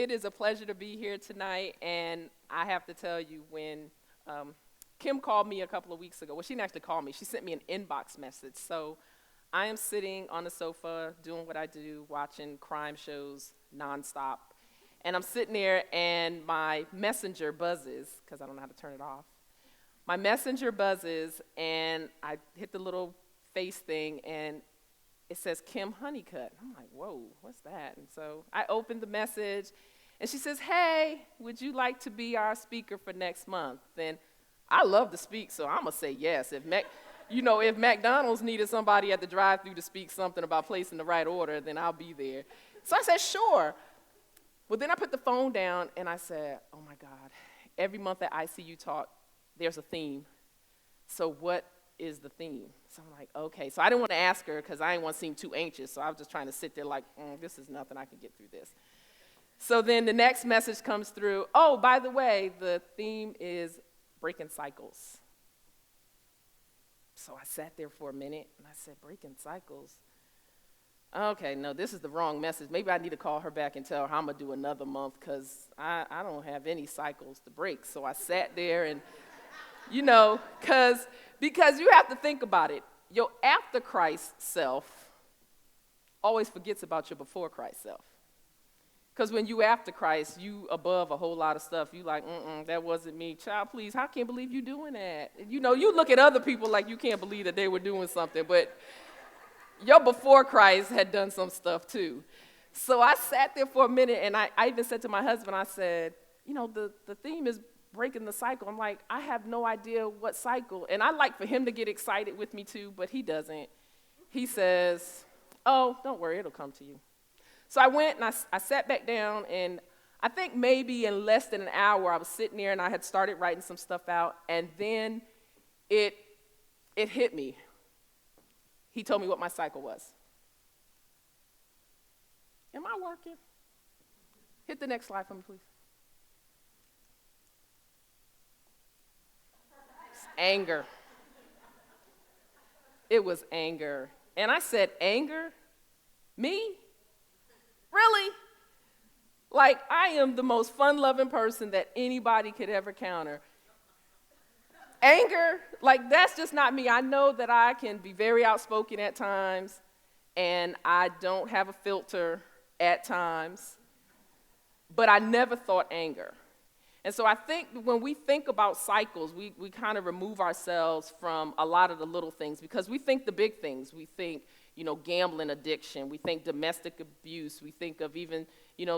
It is a pleasure to be here tonight, and I have to tell you, when Kim called me a couple of weeks ago, well, she didn't actually call me, she sent me an inbox message. So I am sitting on the sofa doing what I do, watching crime shows nonstop, and I'm sitting there, and my messenger buzzes, because I don't know how to turn it off. My messenger buzzes, and I hit the little face thing, and it says Kim Honeycutt. I'm like, whoa, what's that? And so I opened the message, and she says, hey, would you like to be our speaker for next month? And I love to speak, so I'm going to say yes. If McDonald's needed somebody at the drive-thru to speak something about placing the right order, then I'll be there. So I said, sure. Well, then I put the phone down, and I said, oh, my God. Every month at icuTalks, there's a theme. So what is the theme? So I'm like, okay. So I didn't want to ask her because I didn't want to seem too anxious. So I was just trying to sit there like, this is nothing. I can get through this. So then the next message comes through. Oh, by the way, the theme is breaking cycles. So I sat there for a minute, and I said, breaking cycles? Okay, no, this is the wrong message. Maybe I need to call her back and tell her I'm going to do another month because I don't have any cycles to break. So I sat there and, because you have to think about it. Your after Christ self always forgets about your before Christ self. Because when you after Christ, you above a whole lot of stuff. You like, that wasn't me. Child, please, I can't believe you doing that. You look at other people like you can't believe that they were doing something, but your before Christ had done some stuff too. So I sat there for a minute, and I even said to my husband, I said, the theme is breaking the cycle. I'm like, I have no idea what cycle. And I like for him to get excited with me too, but he doesn't. He says, oh, don't worry, it'll come to you. So I went and I sat back down, and I think maybe in less than an hour I was sitting there and I had started writing some stuff out, and then it hit me. He told me what my cycle was. Am I working? Hit the next slide for me, please. Anger. It was anger. And I said, anger? Me? Really? Like, I am the most fun-loving person that anybody could ever counter. Anger? Like, that's just not me. I know that I can be very outspoken at times, and I don't have a filter at times, but I never thought anger. And so I think when we think about cycles, we kind of remove ourselves from a lot of the little things because we think the big things. We think, gambling addiction. We think domestic abuse. We think of even,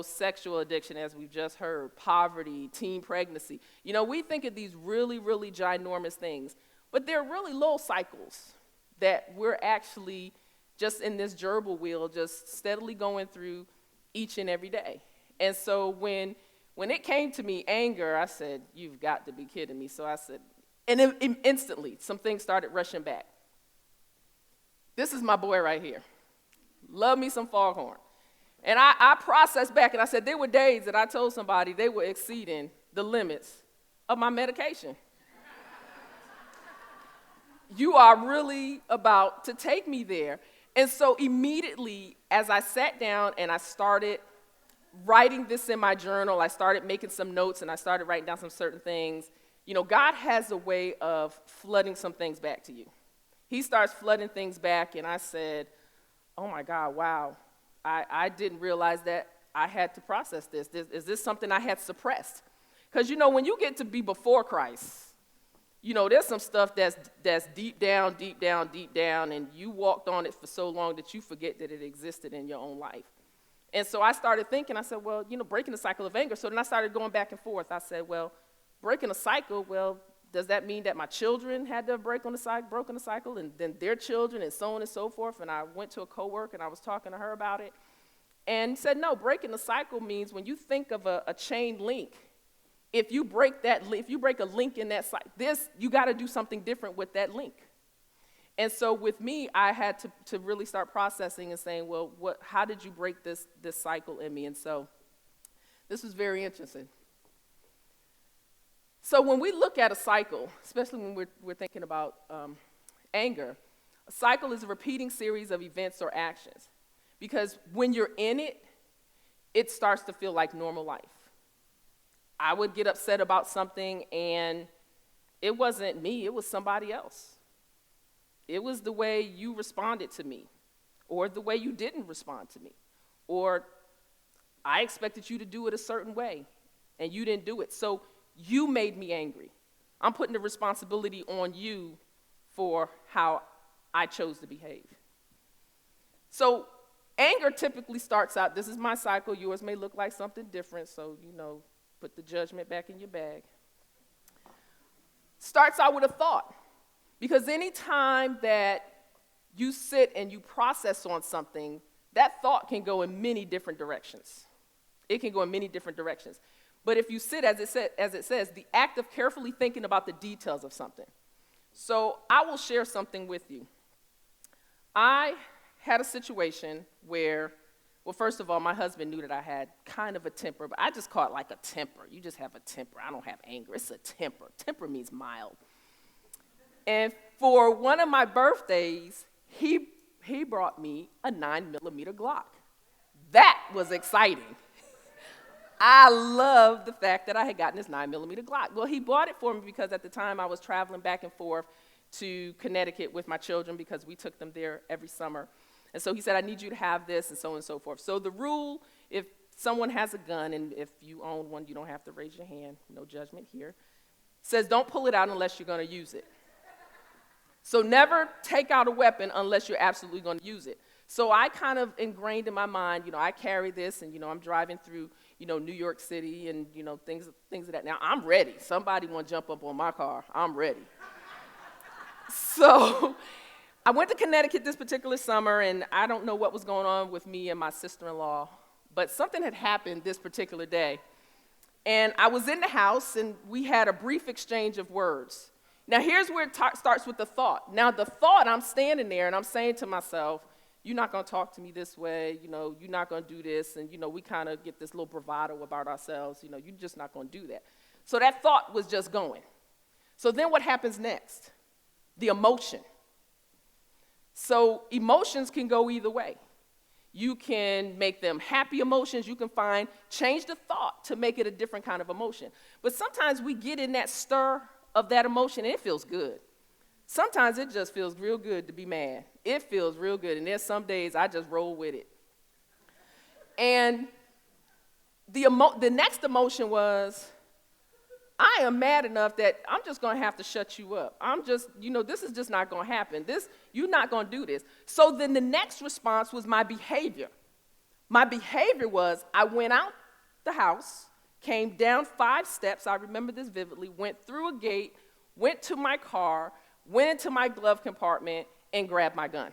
sexual addiction, as we've just heard, poverty, teen pregnancy. We think of these really, really ginormous things. But they're really little cycles that we're actually just in this gerbil wheel, just steadily going through each and every day. And so when it came to me, anger, I said, you've got to be kidding me. So I said, and then instantly, some things started rushing back. This is my boy right here. Love me some foghorn. And I processed back, and I said, there were days that I told somebody they were exceeding the limits of my medication. You are really about to take me there. And so immediately, as I sat down and I started writing this in my journal, I started making some notes, and I started writing down some certain things. God has a way of flooding some things back to you. He starts flooding things back, and I said, oh, my God, wow. I didn't realize that I had to process this. Is this something I had suppressed? Because, when you get to be before Christ, there's some stuff that's deep down, and you walked on it for so long that you forget that it existed in your own life. And so I started thinking, I said, well, breaking the cycle of anger. So then I started going back and forth. I said, well, breaking a cycle, well, does that mean that my children had to have broken the cycle, and then their children, and so on and so forth? And I went to a coworker, and I was talking to her about it, and said, no, breaking the cycle means when you think of a chain link, if you break a link in that cycle, you got to do something different with that link. And so with me, I had to really start processing and saying, well, how did you break this cycle in me? And so this was very interesting. So when we look at a cycle, especially when we're thinking about anger, a cycle is a repeating series of events or actions. Because when you're in it, it starts to feel like normal life. I would get upset about something, and it wasn't me, it was somebody else. It was the way you responded to me, or the way you didn't respond to me, or I expected you to do it a certain way, and you didn't do it. So you made me angry. I'm putting the responsibility on you for how I chose to behave. So anger typically starts out, this is my cycle, yours may look like something different, so, put the judgment back in your bag. Starts out with a thought, because any time that you sit and you process on something, that thought can go in many different directions. It can go in many different directions. But if you sit, as it says, the act of carefully thinking about the details of something. So I will share something with you. I had a situation where, well, first of all, my husband knew that I had kind of a temper, but I just call it like a temper. You just have a temper. I don't have anger. It's a temper. Temper means mild. And for one of my birthdays, he brought me a 9mm Glock. That was exciting. I loved the fact that I had gotten this 9mm Glock. Well, he bought it for me because at the time I was traveling back and forth to Connecticut with my children because we took them there every summer. And so he said, I need you to have this, and so on and so forth. So the rule, if someone has a gun, and if you own one, you don't have to raise your hand, no judgment here, says don't pull it out unless you're going to use it. So never take out a weapon unless you're absolutely going to use it. So I kind of ingrained in my mind, I carry this, and, I'm driving through, New York City and, things of that. Now, I'm ready. Somebody want to jump up on my car. I'm ready. So I went to Connecticut this particular summer, and I don't know what was going on with me and my sister-in-law, but something had happened this particular day. And I was in the house, and we had a brief exchange of words. Now, here's where it starts with the thought. Now, the thought, I'm standing there, and I'm saying to myself, you're not going to talk to me this way, you're not going to do this, and, we kind of get this little bravado about ourselves, you're just not going to do that. So that thought was just going. So then what happens next? The emotion. So emotions can go either way. You can make them happy emotions. You can change the thought to make it a different kind of emotion. But sometimes we get in that stir of that emotion, and it feels good. Sometimes it just feels real good to be mad. It feels real good, and there's some days I just roll with it. And the next emotion was, I am mad enough that I'm just going to have to shut you up. This is just not going to happen. You're not going to do this. So then the next response was my behavior. My behavior was I went out the house, came down 5 steps, I remember this vividly, went through a gate, went to my car, went into my glove compartment, and grabbed my gun.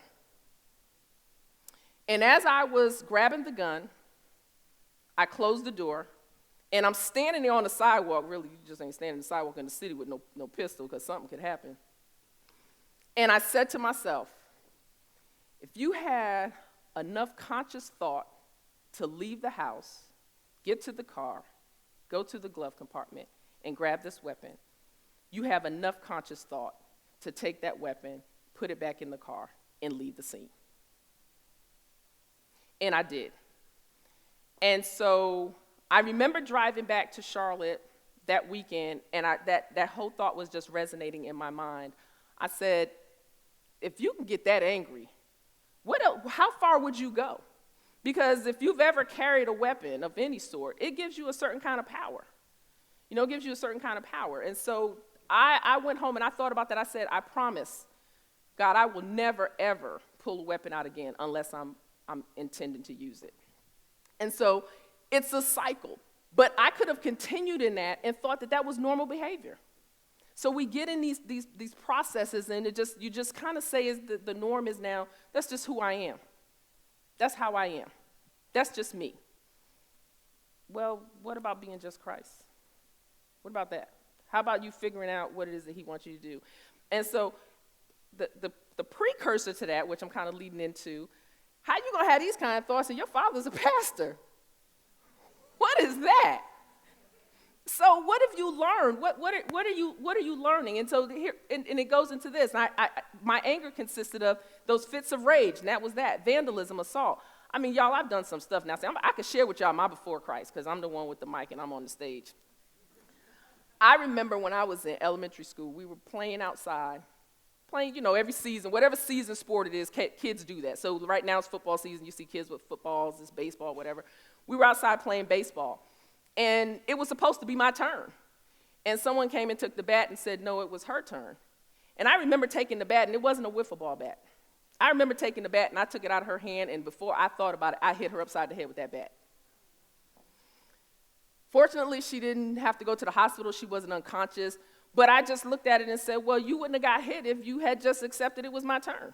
And as I was grabbing the gun, I closed the door, and I'm standing there on the sidewalk. Really, you just ain't standing on the sidewalk in the city with no pistol because something could happen. And I said to myself, if you had enough conscious thought to leave the house, get to the car, go to the glove compartment, and grab this weapon, you have enough conscious thought to take that weapon, put it back in the car, and leave the scene. And I did. And so I remember driving back to Charlotte that weekend, and that whole thought was just resonating in my mind. I said, if you can get that angry, how far would you go? Because if you've ever carried a weapon of any sort, it gives you a certain kind of power. It gives you a certain kind of power. And so I went home and I thought about that. I said, I promise, God, I will never, ever pull a weapon out again unless I'm intending to use it. And so it's a cycle. But I could have continued in that and thought that was normal behavior. So we get in these processes, and you just kind of say the norm is now, that's just who I am. That's how I am. That's just me. Well, what about being just Christ? What about that? How about you figuring out what it is that he wants you to do? And so the precursor to that, which I'm kind of leading into, how you going to have these kind of thoughts and your father's a pastor? What is that? So what have you learned? What are you learning? And so here, and it goes into this. My anger consisted of those fits of rage, and that was that, vandalism, assault. I mean, y'all, I've done some stuff now. See, I can share with y'all my before Christ, because I'm the one with the mic and I'm on the stage. I remember when I was in elementary school, we were playing outside, playing, every season, whatever season sport it is, kids do that. So right now it's football season. You see kids with footballs, it's baseball, whatever. We were outside playing baseball, and it was supposed to be my turn. And someone came and took the bat and said, no, it was her turn. And I remember taking the bat, and it wasn't a wiffle ball bat. I remember taking the bat, and I took it out of her hand, and before I thought about it, I hit her upside the head with that bat. Fortunately, she didn't have to go to the hospital. She wasn't unconscious. But I just looked at it and said, well, you wouldn't have got hit if you had just accepted it was my turn.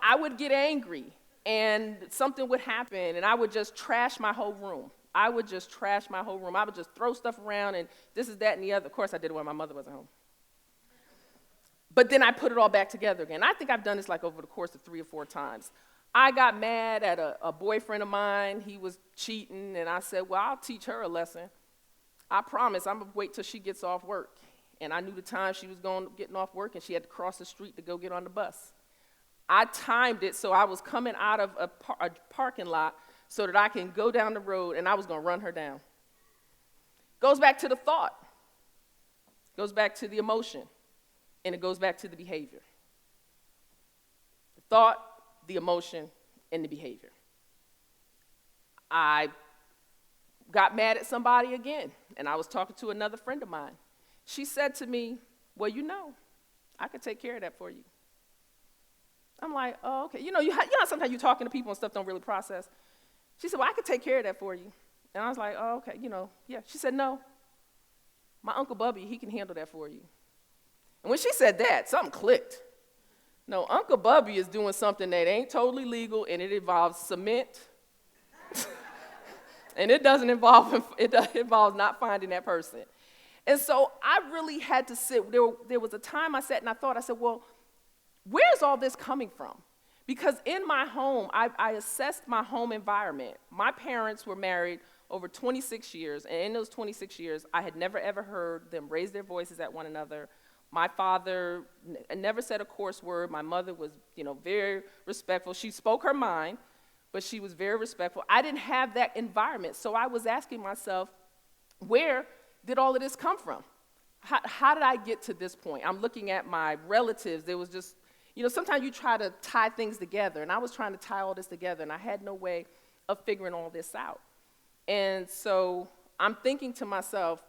I would get angry, and something would happen, and I would just trash my whole room. I would just throw stuff around, and this is that and the other. Of course, I did it when my mother wasn't home. But then I put it all back together again. I think I've done this like over the course of 3 or 4 times. I got mad at a boyfriend of mine. He was cheating, and I said, well, I'll teach her a lesson. I promise I'm going to wait till she gets off work. And I knew the time she was getting off work, and she had to cross the street to go get on the bus. I timed it so I was coming out of a parking lot so that I can go down the road, and I was going to run her down. Goes back to the thought. Goes back to the emotion. And it goes back to the behavior. The thought, the emotion, and the behavior. I got mad at somebody again, and I was talking to another friend of mine. She said to me, well, I could take care of that for you. I'm like, oh, okay. You know how sometimes you're talking to people and stuff don't really process. She said, well, I could take care of that for you. And I was like, oh, okay, yeah. She said, no, my Uncle Bubby, he can handle that for you. And when she said that, something clicked. No, Uncle Bubby is doing something that ain't totally legal, and it involves cement. And it involves not finding that person. And so I really had to sit. There was a time I sat and I said, well, where's all this coming from? Because in my home, I assessed my home environment. My parents were married over 26 years, and in those 26 years, I had never, ever heard them raise their voices at one another. My father never said a coarse word. My mother was, very respectful. She spoke her mind, but she was very respectful. I didn't have that environment, so I was asking myself, where did all of this come from? How did I get to this point? I'm looking at my relatives. There was just, sometimes you try to tie things together, and I was trying to tie all this together, and I had no way of figuring all this out. And so I'm thinking to myself,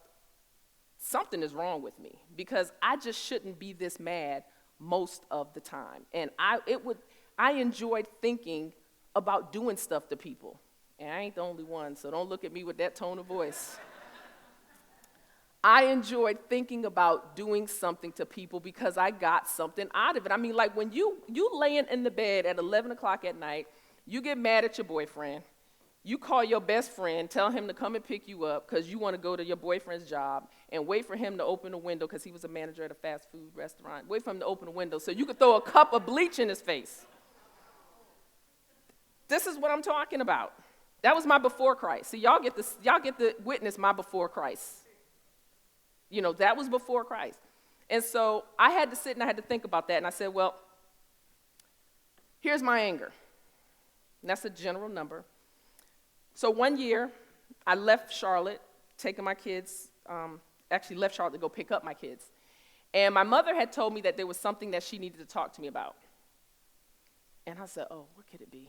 something is wrong with me, because I just shouldn't be this mad most of the time. And I enjoyed thinking about doing stuff to people. And I ain't the only one, so don't look at me with that tone of voice. I enjoyed thinking about doing something to people because I got something out of it. I mean, like when you laying in the bed at 11 o'clock at night, you get mad at your boyfriend. You call your best friend, tell him to come and pick you up because you want to go to your boyfriend's job, and wait for him to open the window because he was a manager at a fast food restaurant. Wait for him to open the window so you could throw a cup of bleach in his face. This is what I'm talking about. That was my before Christ. See, y'all get to witness my before Christ. That was before Christ. And so I had to sit and I had to think about that, and I said, well, here's my anger. And that's a general number. So one year, I left Charlotte, taking my kids, actually left Charlotte to go pick up my kids. And my mother had told me that there was something that she needed to talk to me about. And I said, oh, what could it be?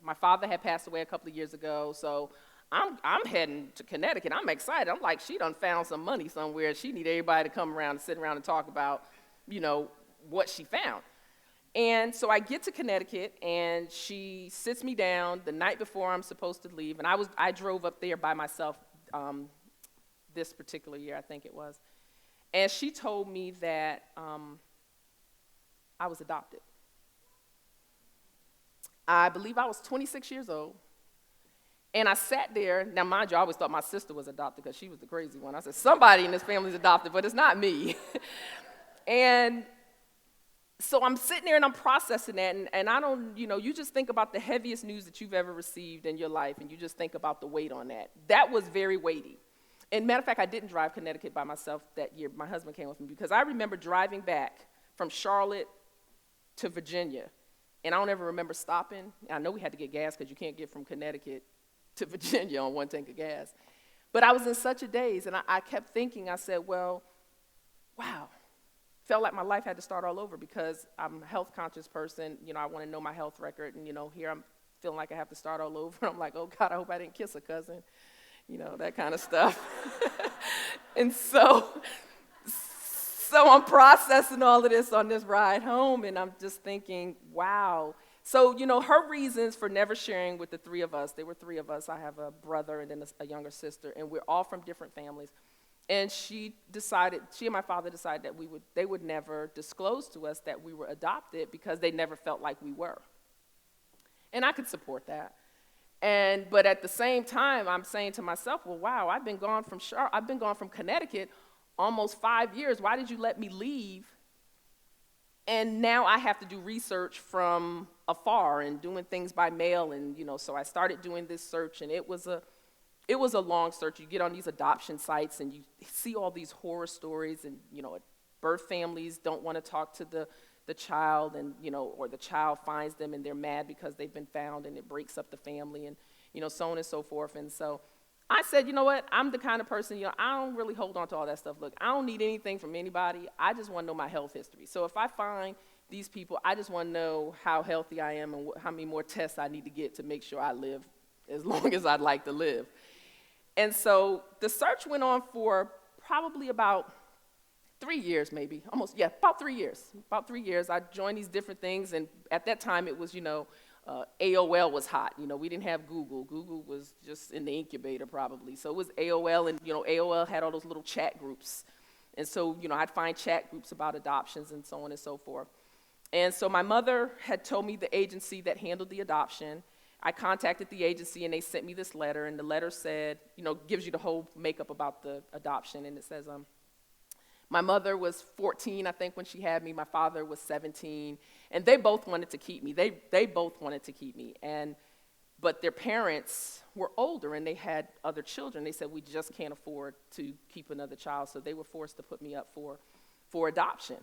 My father had passed away a couple of years ago, so I'm heading to Connecticut. I'm excited. I'm like, she done found some money somewhere. She need everybody to come around and sit around and talk about, what she found. And so I get to Connecticut, and she sits me down the night before I'm supposed to leave. And I drove up there by myself this particular year, I think it was. And she told me that I was adopted. I believe I was 26 years old. And I sat there. Now, mind you, I always thought my sister was adopted because she was the crazy one. I said, somebody in this family is adopted, but it's not me. And so I'm sitting there and I'm processing that, and I don't, you just think about the heaviest news that you've ever received in your life, and you just think about the weight on that. That was very weighty. And matter of fact, I didn't drive Connecticut by myself that year. My husband came with me because I remember driving back from Charlotte to Virginia, And I don't ever remember stopping. I know we had to get gas because you can't get from Connecticut to Virginia on one tank of gas. But I was in such a daze, and I kept thinking, I said, well, wow. Felt like my life had to start all over because I'm a health-conscious person. I want to know my health record, and, here I'm feeling like I have to start all over. I'm like, oh, God, I hope I didn't kiss a cousin, that kind of stuff. And so I'm processing all of this on this ride home, and I'm just thinking, wow. So, her reasons for never sharing with the three of us, there were three of us. I have a brother and then a younger sister, and we're all from different families. And she and my father decided that they would never disclose to us that we were adopted because they never felt like we were. And I could support that. But at the same time, I'm saying to myself, well, wow, I've been gone from Connecticut almost 5 years. Why did you let me leave? And now I have to do research from afar and doing things by mail. And, so I started doing this search, and it was a long search. You get on these adoption sites, and you see all these horror stories, and, birth families don't want to talk to the child, and, or the child finds them, and they're mad because they've been found, and it breaks up the family, and, so on and so forth. And so I said, you know what, I'm the kind of person, I don't really hold on to all that stuff. Look, I don't need anything from anybody. I just want to know my health history. So if I find these people, I just want to know how healthy I am and how many more tests I need to get to make sure I live as long as I'd like to live. And so the search went on for probably about 3 years, maybe, about 3 years. About 3 years, I joined these different things, and at that time it was, AOL was hot. We didn't have Google. Google was just in the incubator probably. So it was AOL, and, AOL had all those little chat groups. And so, I'd find chat groups about adoptions and so on and so forth. And so my mother had told me the agency that handled the adoption. I contacted the agency, and they sent me this letter, and the letter said, gives you the whole makeup about the adoption, and it says, my mother was 14, I think, when she had me. My father was 17, and they both wanted to keep me. They both wanted to keep me, but their parents were older, and they had other children. They said, we just can't afford to keep another child, so they were forced to put me up for adoption.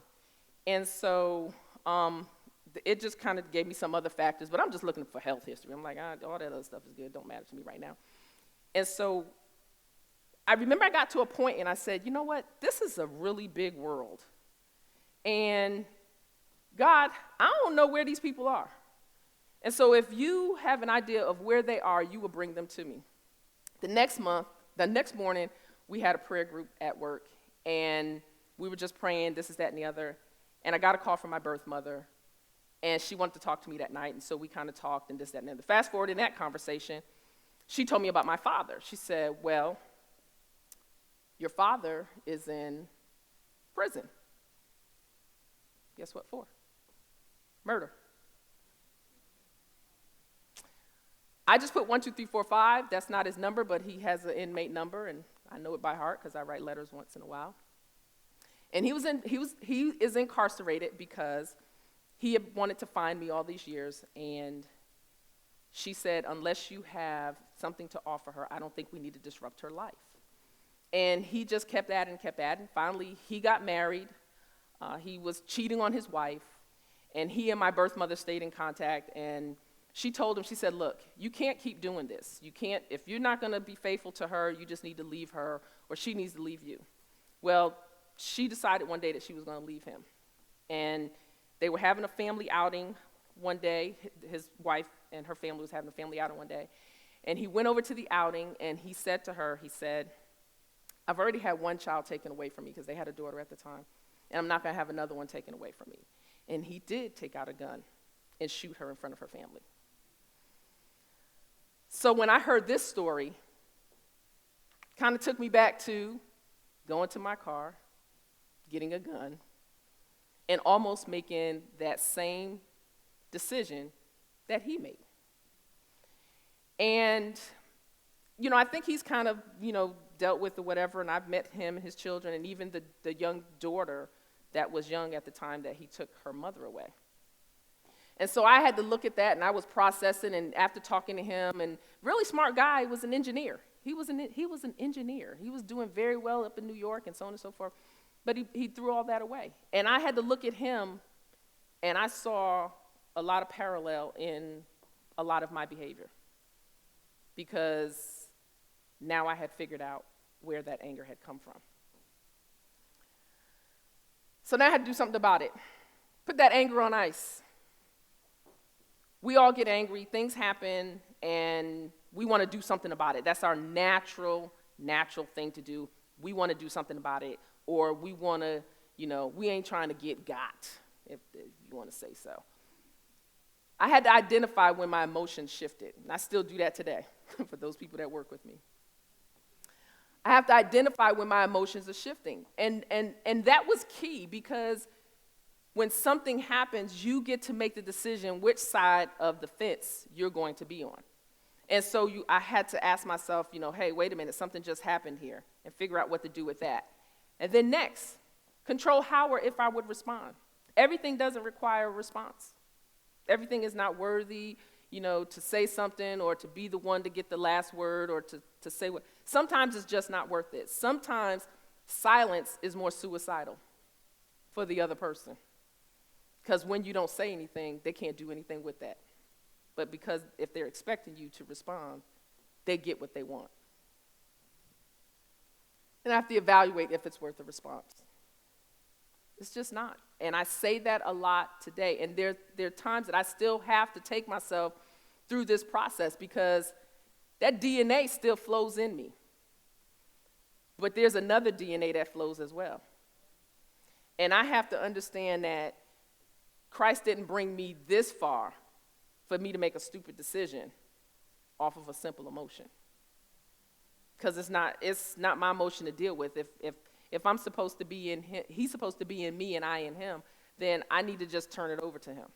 And so it just kind of gave me some other factors, but I'm just looking for health history. I'm like, all that other stuff is good, don't matter to me right now. And so I remember I got to a point and I said, you know what, this is a really big world. And God, I don't know where these people are. And so if you have an idea of where they are, you will bring them to me. The next morning, we had a prayer group at work, and we were just praying, this is that and the other. And I got a call from my birth mother, and she wanted to talk to me that night, and so we kind of talked and this, that, and the other. Fast forward in that conversation, she told me about my father. She said, well, your father is in prison. Guess what for? Murder. I just put 1, 2, 3, 4, 5. That's not his number, but he has an inmate number, and I know it by heart because I write letters once in a while. And he is incarcerated because he had wanted to find me all these years, and she said, unless you have something to offer her, I don't think we need to disrupt her life. And he just kept at it and kept at it. Finally, he got married. He was cheating on his wife, and he and my birth mother stayed in contact, and she told him, she said, look, you can't keep doing this. You can't, if you're not going to be faithful to her, you just need to leave her, or she needs to leave you. Well, she decided one day that she was going to leave him. And they were having a family outing one day. His wife and her family was having a family outing one day. And he went over to the outing, and he said to her, he said, I've already had one child taken away from me because they had a daughter at the time, and I'm not going to have another one taken away from me. And he did take out a gun and shoot her in front of her family. So when I heard this story, kind of took me back to going to my car, getting a gun, and almost making that same decision that he made. And, I think he's kind of, dealt with or whatever, and I've met him and his children, and even the young daughter that was young at the time that he took her mother away. And so I had to look at that, and I was processing, and after talking to him, and really smart guy, was an engineer. He was an engineer. He was doing very well up in New York and so on and so forth, but he threw all that away. And I had to look at him, and I saw a lot of parallel in a lot of my behavior because now I had figured out where that anger had come from. So now I had to do something about it. Put that anger on ice. We all get angry, things happen, and we want to do something about it. That's our natural thing to do. We want to do something about it, or we want to, we ain't trying to get got, if you want to say so. I had to identify when my emotions shifted, and I still do that today for those people that work with me. I have to identify when my emotions are shifting, and that was key because when something happens, you get to make the decision which side of the fence you're going to be on. And so I had to ask myself, hey, wait a minute, something just happened here, and figure out what to do with that. And then next, control how or if I would respond. Everything doesn't require a response. Everything is not worthy, to say something or to be the one to get the last word or to say what. Sometimes it's just not worth it. Sometimes silence is more suicidal for the other person. Because when you don't say anything, they can't do anything with that. But because if they're expecting you to respond, they get what they want. And I have to evaluate if it's worth a response. It's just not. And I say that a lot today. And there are times that I still have to take myself through this process because that DNA still flows in me. But there's another DNA that flows as well. And I have to understand that Christ didn't bring me this far for me to make a stupid decision off of a simple emotion. Because it's not my emotion to deal with. If I'm supposed to be in him, he's supposed to be in me and I in him, then I need to just turn it over to him.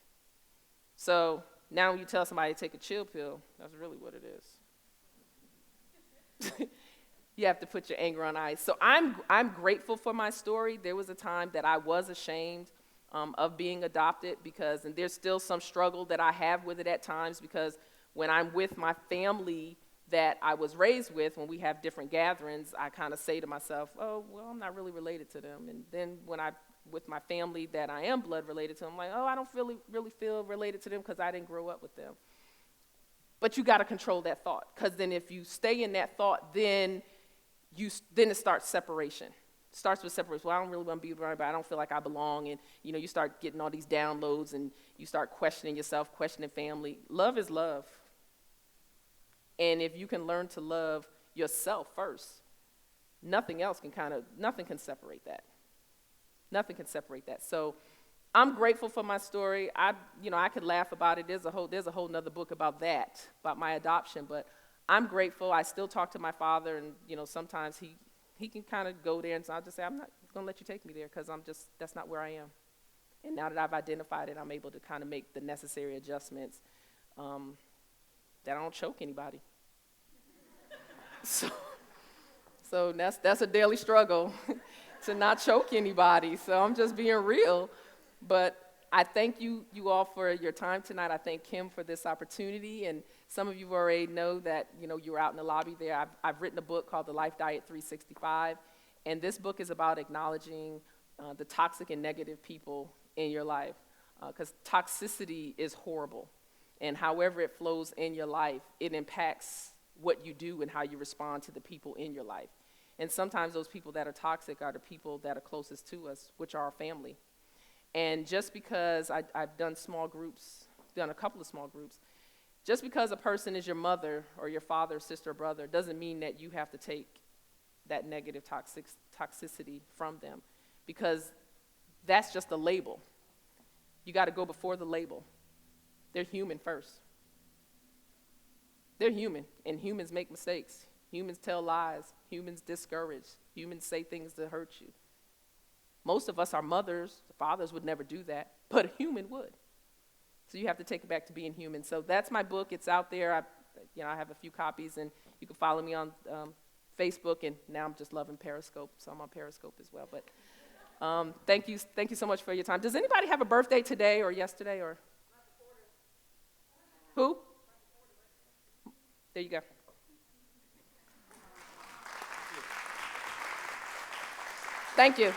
So now when you tell somebody to take a chill pill, that's really what it is. You have to put your anger on ice. So I'm grateful for my story. There was a time that I was ashamed of being adopted and there's still some struggle that I have with it at times because when I'm with my family that I was raised with, when we have different gatherings, I kind of say to myself, oh, well, I'm not really related to them. And then with my family that I am blood related to, I'm like, oh, I don't really feel related to them because I didn't grow up with them. But you got to control that thought because then if you stay in that thought, then it starts separation. It starts with separation. Well, I don't really want to be around, but I don't feel like I belong. And, you start getting all these downloads and you start questioning yourself, questioning family. Love is love. And if you can learn to love yourself first, nothing can separate that. Nothing can separate that. So I'm grateful for my story. I could laugh about it. There's a whole nother book about that, about my adoption. But I'm grateful. I still talk to my father, and sometimes he can kind of go there, and so I'll just say, I'm not going to let you take me there because that's not where I am. And now that I've identified it, I'm able to kind of make the necessary adjustments that I don't choke anybody. So that's a daily struggle to not choke anybody. So I'm just being real. But I thank you all for your time tonight. I thank Kim for this opportunity. And some of you already know that, you were out in the lobby there. I've written a book called The Life Diet 365. And this book is about acknowledging the toxic and negative people in your life. Because toxicity is horrible. And however it flows in your life, it impacts what you do and how you respond to the people in your life. And sometimes those people that are toxic are the people that are closest to us, which are our family. And just because I've done a couple of small groups, just because a person is your mother or your father, sister, or brother, doesn't mean that you have to take that negative toxicity from them, because that's just a label. You got to go before the label. They're human first. They're human, and humans make mistakes. Humans tell lies. Humans discourage. Humans say things that hurt you. Most of us, our mothers, fathers would never do that, but a human would. So you have to take it back to being human. So that's my book. It's out there. I have a few copies, and you can follow me on Facebook, and now I'm just loving Periscope, so I'm on Periscope as well. But thank you so much for your time. Does anybody have a birthday today or yesterday or? Who? There you go. Thank you.